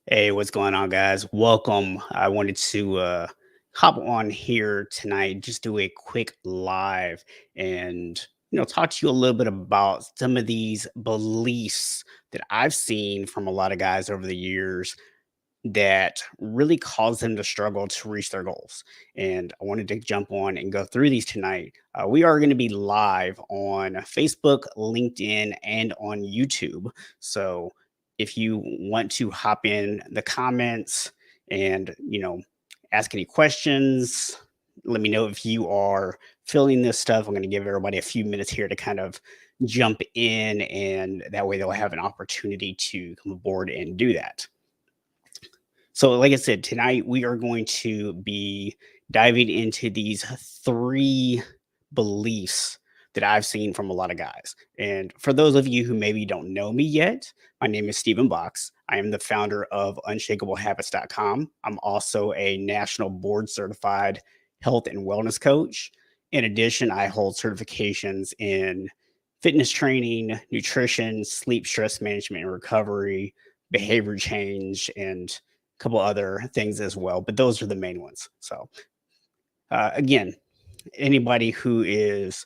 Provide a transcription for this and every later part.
Hey, what's going on, guys? Welcome. I wanted to hop on here tonight, just do a quick live and talk to you a little bit about some of these beliefs that I've seen from a lot of guys over the years that really cause them to struggle to reach their goals. And I wanted to jump on and go through these tonight. We are going to be live on Facebook, LinkedIn, and on YouTube. So if you want to hop in the comments and, ask any questions, let me know if you are feeling this stuff. I'm going to give everybody a few minutes here to kind of jump in, and that way they'll have an opportunity to come aboard and do that. So, like I said, tonight we are going to be diving into these three beliefs that I've seen from a lot of guys. And for those of you who maybe don't know me yet, my name is Stephen Box. I am the founder of unshakablehabits.com. I'm also a national board certified health and wellness coach. In addition, I hold certifications in fitness training, nutrition, sleep, stress management and recovery, behavior change, and couple other things as well, but those are the main ones. So, again, anybody who is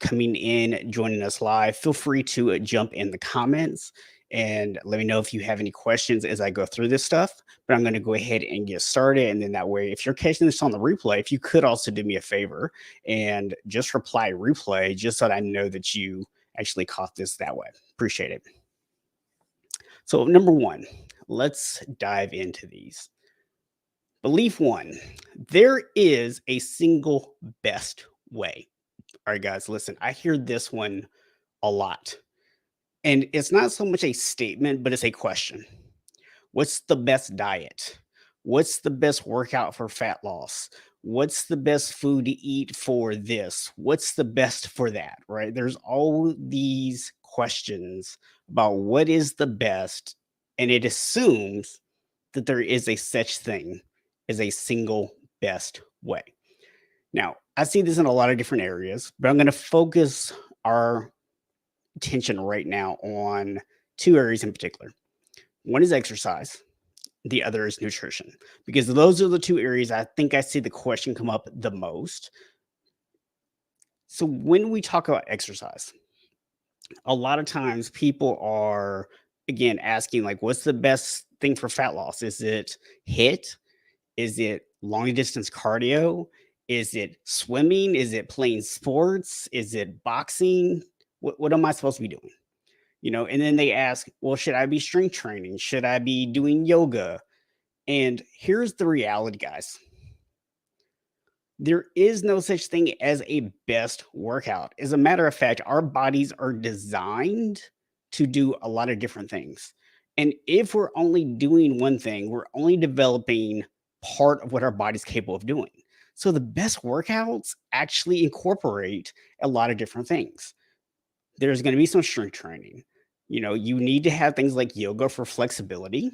coming in, joining us live, feel free to jump in the comments and let me know if you have any questions as I go through this stuff. But I'm going to go ahead and get started. And then that way, if you're catching this on the replay, if you could also do me a favor and just reply replay, just so that I know that you actually caught this that way. Appreciate it. So, number one, let's dive into these. Belief one, there is a single best way. All right, guys, listen, I hear this one a lot. And it's not so much a statement, but it's a question. What's the best diet? What's the best workout for fat loss? What's the best food to eat for this? What's the best for that? Right? There's all these questions about what is the best, and it assumes that there is a such thing as a single best way. Now, I see this in a lot of different areas, but I'm going to focus our attention right now on two areas in particular. One is exercise, the other is nutrition, because those are the two areas I think I see the question come up the most. So, when we talk about exercise, a lot of times people are, again, asking, like, what's the best thing for fat loss? Is it HIIT? Is it long distance cardio? Is it swimming? Is it playing sports? Is it boxing? What am I supposed to be doing? And then they ask, well, should I be strength training? Should I be doing yoga? And here's the reality, guys. There is no such thing as a best workout. As a matter of fact, our bodies are designed to do a lot of different things. And if we're only doing one thing, we're only developing part of what our body's capable of doing. So the best workouts actually incorporate a lot of different things. There's going to be some strength training. You need to have things like yoga for flexibility.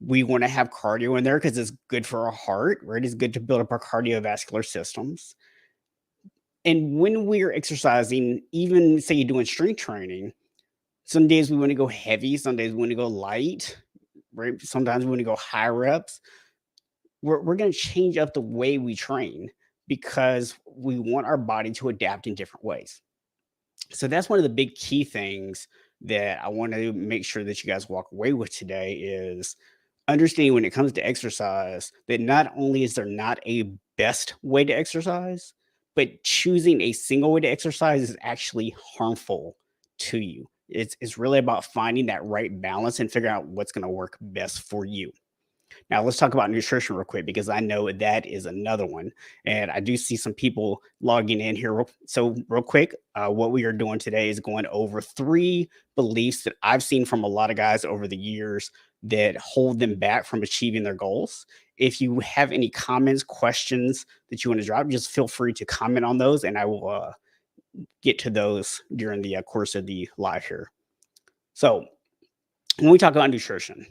We want to have cardio in there because it's good for our heart, right? It's good to build up our cardiovascular systems. And when we're exercising, even say you're doing strength training, some days we want to go heavy, some days we want to go light, right? Sometimes we want to go high reps. We're going to change up the way we train because we want our body to adapt in different ways. So that's one of the big key things that I want to make sure that you guys walk away with today is understanding when it comes to exercise that not only is there not a best way to exercise, but choosing a single way to exercise is actually harmful to you. It's really about finding that right balance and figuring out what's going to work best for you. Now, let's talk about nutrition real quick because I know that is another one. And I do see some people logging in here. So, real quick, what we are doing today is going over three beliefs that I've seen from a lot of guys over the years that hold them back from achieving their goals. If you have any comments, questions that you want to drop, just feel free to comment on those and I will get to those during the course of the live here. So, when we talk about nutrition,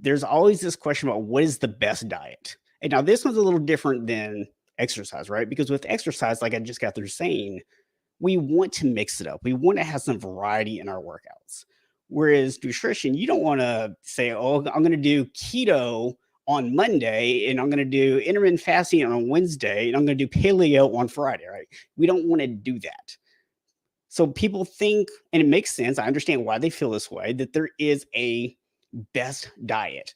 there's always this question about what is the best diet. And now this one's a little different than exercise, right? Because with exercise, like I just got through saying, we want to mix it up. We want to have some variety in our workouts. Whereas nutrition, you don't want to say, oh, I'm going to do keto on Monday and I'm going to do intermittent fasting on Wednesday and I'm going to do paleo on Friday, right? We don't want to do that. So people think, and it makes sense, I understand why they feel this way, that there is a best diet.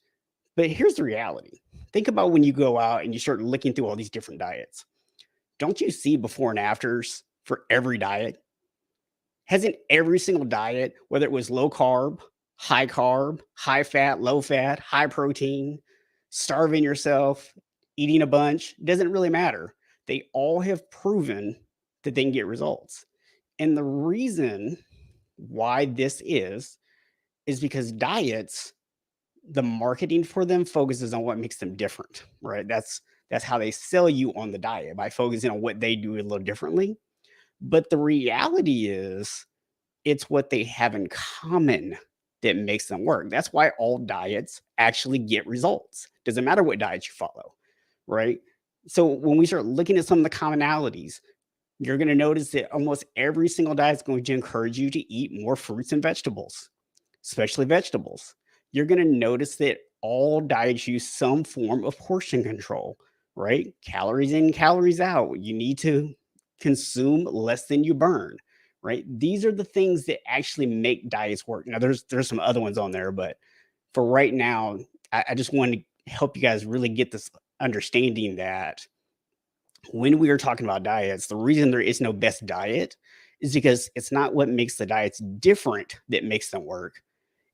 But here's the reality. Think about when you go out and you start looking through all these different diets. Don't you see before and afters for every diet? Hasn't every single diet, whether it was carb, high fat, low fat, high protein, starving yourself, eating a bunch, doesn't really matter. They all have proven that they can get results. And the reason why this is because diets, the marketing for them focuses on what makes them different, right? That's how they sell you on the diet, by focusing on what they do a little differently. But the reality is it's what they have in common that makes them work. That's why all diets actually get results. Doesn't matter what diet you follow, right? So when we start looking at some of the commonalities, you're going to notice that almost every single diet is going to encourage you to eat more fruits and vegetables, especially vegetables. You're going to notice that all diets use some form of portion control, right? Calories in, calories out. You need to consume less than you burn, right? These are the things that actually make diets work. Now, there's some other ones on there, but for right now, I just want to help you guys really get this understanding that when we are talking about diets, the reason there is no best diet is because it's not what makes the diets different that makes them work.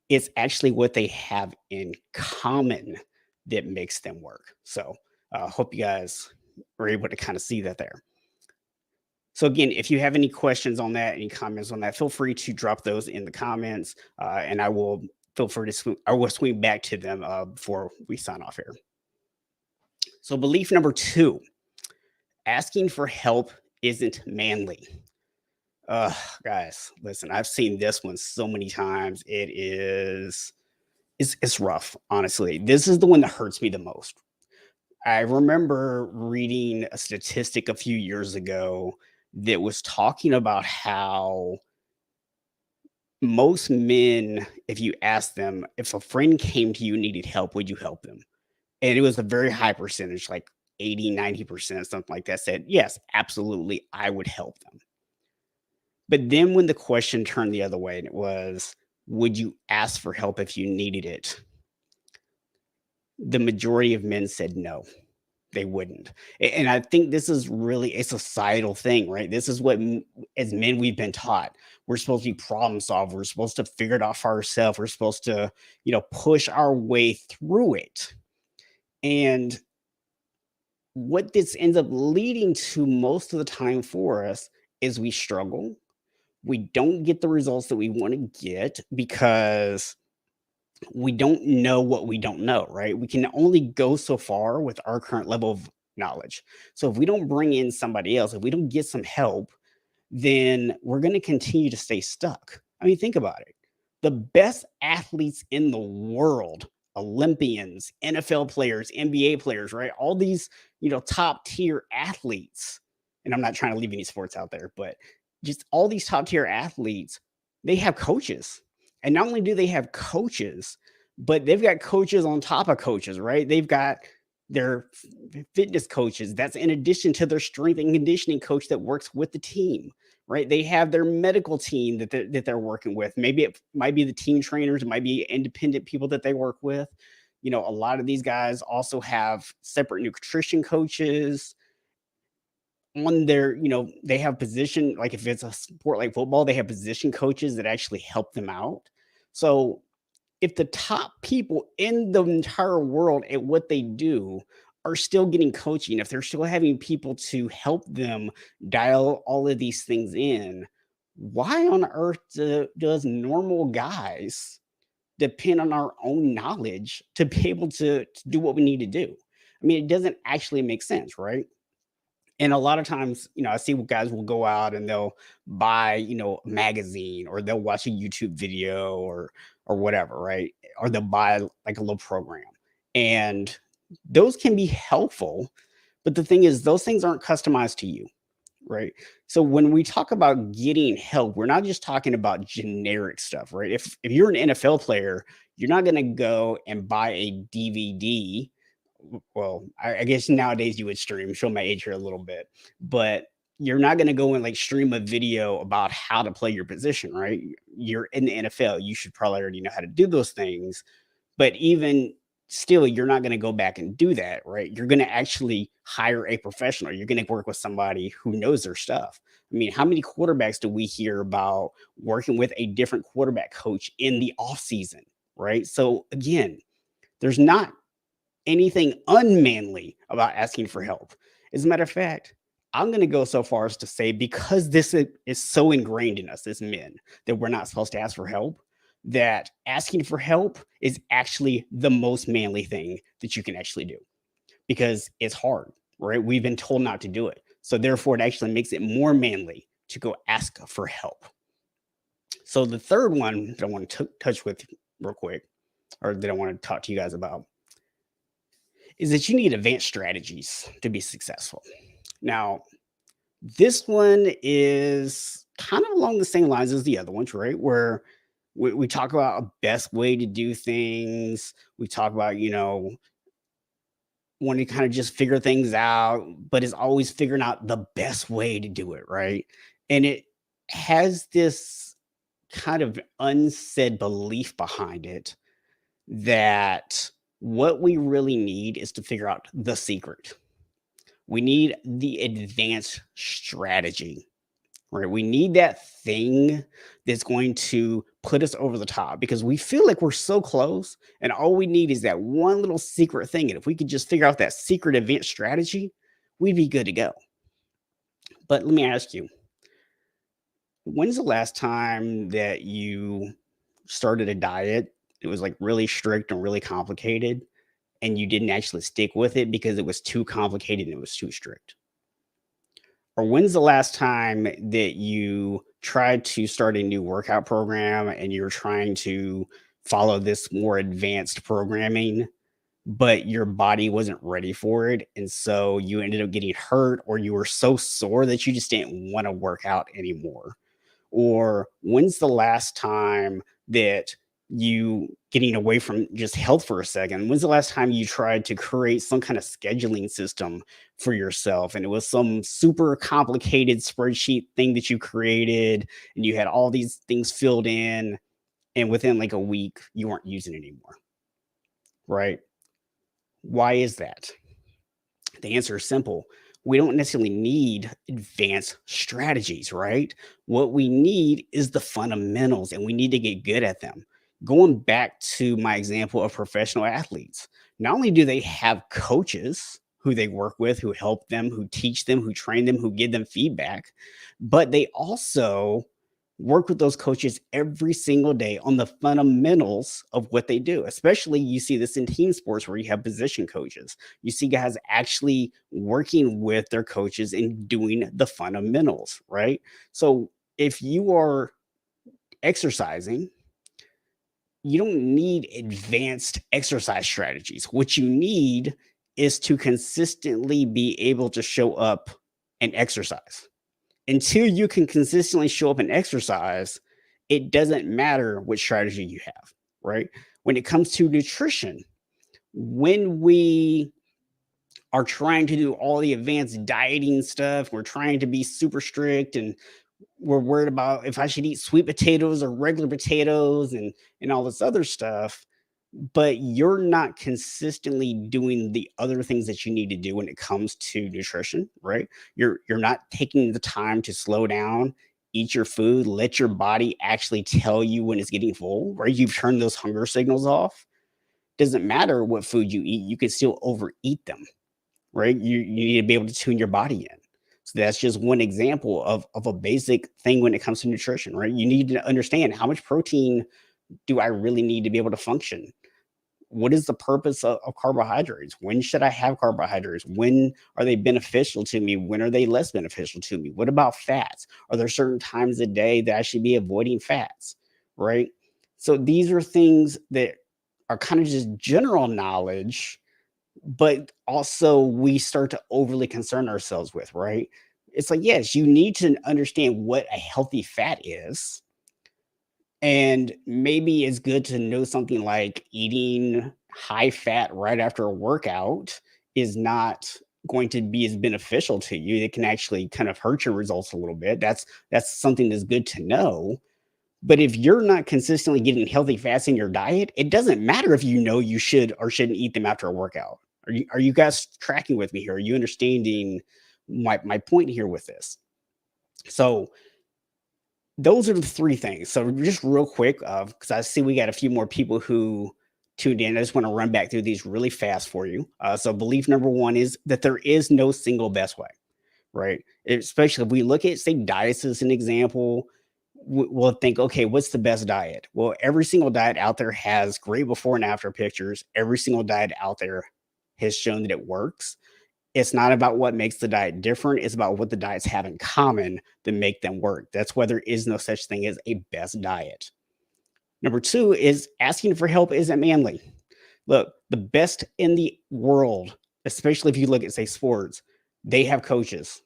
It's actually what they have in common that makes them work. So, hope you guys were able to kind of see that there. So again, if you have any questions on that, any comments on that, feel free to drop those in the comments, and I will feel free to I will swing back to them before we sign off here. So belief number two: asking for help isn't manly. Guys, listen, I've seen this one so many times. It's rough, honestly. This is the one that hurts me the most. I remember reading a statistic a few years ago that was talking about how most men, if you ask them, if a friend came to you and needed help, would you help them? And it was a very high percentage, like 80, 90%, something like that, said, yes, absolutely, I would help them. But then when the question turned the other way and it was, would you ask for help if you needed it? The majority of men said no, they wouldn't. And I think this is really a societal thing, right? This is what, as men, we've been taught. We're supposed to be problem solvers. We're supposed to figure it out for ourselves. We're supposed to, push our way through it. And what this ends up leading to most of the time for us is we struggle. We don't get the results that we want to get because we don't know what we don't know, right? We can only go so far with our current level of knowledge. So if we don't bring in somebody else, if we don't get some help, then we're going to continue to stay stuck. I mean, think about it. The best athletes in the world, Olympians, NFL players, NBA players, right? All these, top tier athletes. And I'm not trying to leave any sports out there, but just all these top tier athletes, they have coaches. And not only do they have coaches, but they've got coaches on top of coaches, right? They've got their fitness coaches. That's in addition to their strength and conditioning coach that works with the team, right? They have their medical team that they're working with. Maybe it might be the team trainers, it might be independent people that they work with. A lot of these guys also have separate nutrition coaches on their, they have position, like if it's a sport like football, they have position coaches that actually help them out. So if the top people in the entire world at what they do are still getting coaching, if they're still having people to help them dial all of these things in, why on earth does normal guys depend on our own knowledge to be able to do what we need to do? I mean, it doesn't actually make sense, right? And a lot of times, I see guys will go out and they'll buy, a magazine, or they'll watch a YouTube video, or whatever, right? Or they'll buy like a little program. And those can be helpful, but the thing is those things aren't customized to you, right? So when we talk about getting help, we're not just talking about generic stuff, right? If you're an NFL player, you're not going to go and buy a DVD. Well, I guess nowadays you would stream. Show my age here a little bit, but you're not going to go and like stream a video about how to play your position, right? You're in the NFL. You should probably already know how to do those things, but even still, you're not going to go back and do that, right? You're going to actually hire a professional. You're going to work with somebody who knows their stuff. I mean, how many quarterbacks do we hear about working with a different quarterback coach in the off season, right? So again, there's not anything unmanly about asking for help. As a matter of fact, I'm going to go so far as to say because is so ingrained in us as men that we're not supposed to ask for help, that asking for help is actually the most manly thing that you can actually do because it's hard, right? We've been told not to do it. So therefore, it actually makes it more manly to go ask for help. So the third one that I want to touch with real quick, or that I want to talk to you guys about, is that you need advanced strategies to be successful. Now, this one is kind of along the same lines as the other ones, right? Where we talk about a best way to do things. We talk about, when to kind of just figure things out, but it's always figuring out the best way to do it, right? And it has this kind of unsaid belief behind it that what we really need is to figure out the secret. We need the advanced strategy, right? We need that thing that's going to put us over the top because we feel like we're so close, and all we need is that one little secret thing. And if we could just figure out that secret advanced strategy, we'd be good to go. But let me ask you, when's the last time that you started a diet? It was like really strict and really complicated, and you didn't actually stick with it because it was too complicated and it was too strict? Or when's the last time that you tried to start a new workout program and you're trying to follow this more advanced programming, but your body wasn't ready for it? And so you ended up getting hurt, or you were so sore that you just didn't want to work out anymore? Or when's the last time that you, getting away from just health for a second, when's the last time you tried to create some kind of scheduling system for yourself, and it was some super complicated spreadsheet thing that you created, and you had all these things filled in, and within like a week you weren't using it anymore, right? Why is that? The answer is simple. We don't necessarily need advanced strategies, right? What we need is the fundamentals, and we need to get good at them. Going back to my example of professional athletes, not only do they have coaches who they work with, who help them, who teach them, who train them, who give them feedback, but they also work with those coaches every single day on the fundamentals of what they do. Especially, you see this in team sports where you have position coaches. You see guys actually working with their coaches and doing the fundamentals, right? So if you are exercising, you don't need advanced exercise strategies. What you need is to consistently be able to show up and exercise. Until you can consistently show up and exercise, it doesn't matter what strategy you have, right? When it comes to nutrition, when we are trying to do all the advanced dieting stuff, we're trying to be super strict, and we're worried about if I should eat sweet potatoes or regular potatoes and all this other stuff, but you're not consistently doing the other things that you need to do when it comes to nutrition, right? You're not taking the time to slow down, eat your food, let your body actually tell you when it's getting full, right? You've turned those hunger signals off. Doesn't matter what food you eat, you can still overeat them, right? You need to be able to tune your body in. So that's just one example of a basic thing when it comes to nutrition, right? You need to understand, how much protein do I really need to be able to function? What is the purpose of carbohydrates? When should I have carbohydrates? When are they beneficial to me? When are they less beneficial to me? What about fats? Are there certain times a day that I should be avoiding fats? Right. So these are things that are kind of just general knowledge, but also we start to overly concern ourselves with, right? it's like, yes, you need to understand what a healthy fat is. And maybe it's good to know something like eating high fat right after a workout is not going to be as beneficial to you. It can actually kind of hurt your results a little bit. That's something that's good to know. But if you're not consistently getting healthy fats in your diet, it doesn't matter if you know you should or shouldn't eat them after a workout. Are you guys tracking with me here? Are you understanding my point here with this? So those are the three things. So just real quick, because I see we got a few more people who tuned in. I just want to run back through these really fast for you. So belief number one is that there is no single best way, right? Especially if we look at, say, diets as an example, we'll think, okay, what's the best diet? Well, every single diet out there has great before and after pictures. Every single diet out there has shown that it works. It's not about what makes the diet different. It's about what the diets have in common that make them work. That's why there is no such thing as a best diet. Number two is asking for help isn't manly. Look, the best in the world, especially if you look at, say, sports, they have coaches.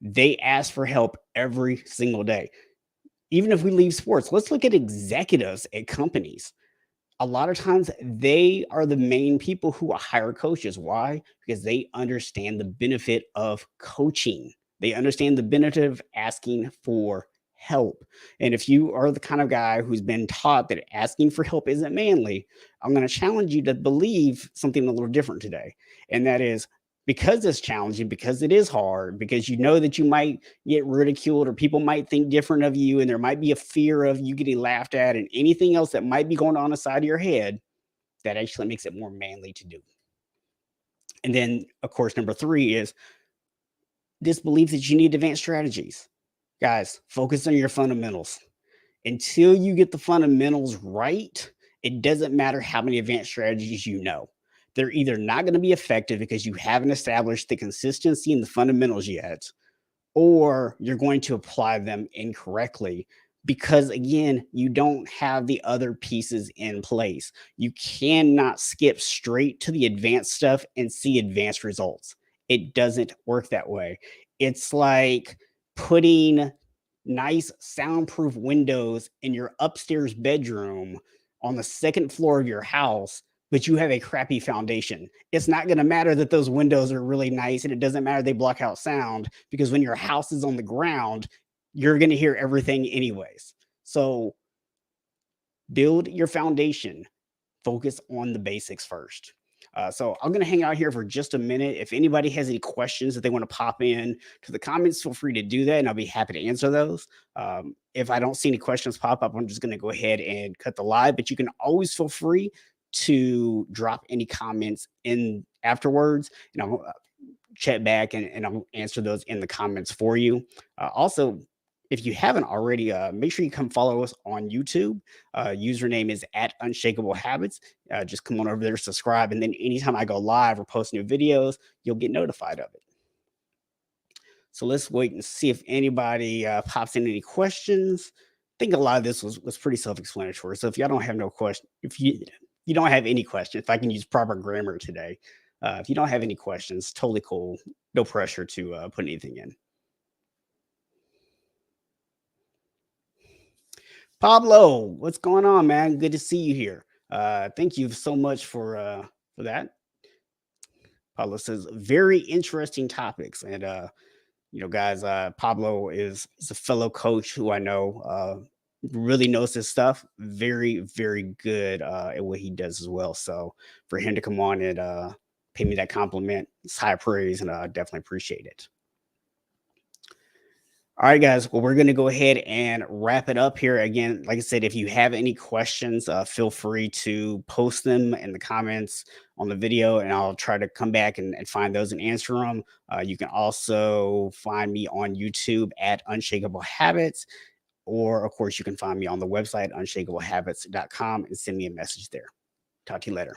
They ask for help every single day. Even if we leave sports, let's look at executives at companies. A lot of times they are the main people who hire coaches. Why? Because they understand the benefit of coaching. They understand the benefit of asking for help. And if you are the kind of guy who's been taught that asking for help isn't manly, I'm going to challenge you to believe something a little different today. And that is, because it's challenging, because it is hard, because you know that you might get ridiculed or people might think different of you and there might be a fear of you getting laughed at and anything else that might be going on inside of your head, that actually makes it more manly to do. And then, of course, number three is this belief that you need advanced strategies. Guys, focus on your fundamentals. Until you get the fundamentals right, it doesn't matter how many advanced strategies you know. They're either not going to be effective because you haven't established the consistency and the fundamentals yet, or you're going to apply them incorrectly because, again, you don't have the other pieces in place. You cannot skip straight to the advanced stuff and see advanced results. It doesn't work that way. It's like putting nice soundproof windows in your upstairs bedroom on the second floor of your house, but you have a crappy foundation. It's not going to matter that those windows are really nice, and it doesn't matter they block out sound, because when your house is on the ground, you're going to hear everything anyways. So build your foundation, focus on the basics first. So I'm going to hang out here for just a minute. If anybody has any questions that they want to pop in to the comments, feel free to do that, and I'll be happy to answer those. If I don't see any questions pop up, I'm just going to go ahead and cut the live. But you can always feel free to drop any comments in afterwards, and I'll chat back and I'll answer those in the comments for you. Also, if you haven't already, make sure you come follow us on YouTube. Username is at Unshakable Habits. Just come on over there, subscribe, and then anytime I go live or post new videos, you'll get notified of it. So let's wait and see if anybody pops in any questions. I think a lot of this was pretty self-explanatory. So if y'all don't have no question, if you don't have any questions, if I can use proper grammar today, if you don't have any questions, totally cool. No pressure to put anything in. Pablo, what's going on, man? Good to see you here. Thank you so much for that. Pablo says very interesting topics, and guys, Pablo is a fellow coach who I know really knows his stuff. Very, very good at what he does as well. So for him to come on and pay me that compliment, it's high praise, and I definitely appreciate it. All right, guys. Well, we're going to go ahead and wrap it up here. Again, like I said, if you have any questions, feel free to post them in the comments on the video, and I'll try to come back and find those and answer them. You can also find me on YouTube at Unshakable Habits, or, of course, you can find me on the website, unshakablehabits.com, and send me a message there. Talk to you later.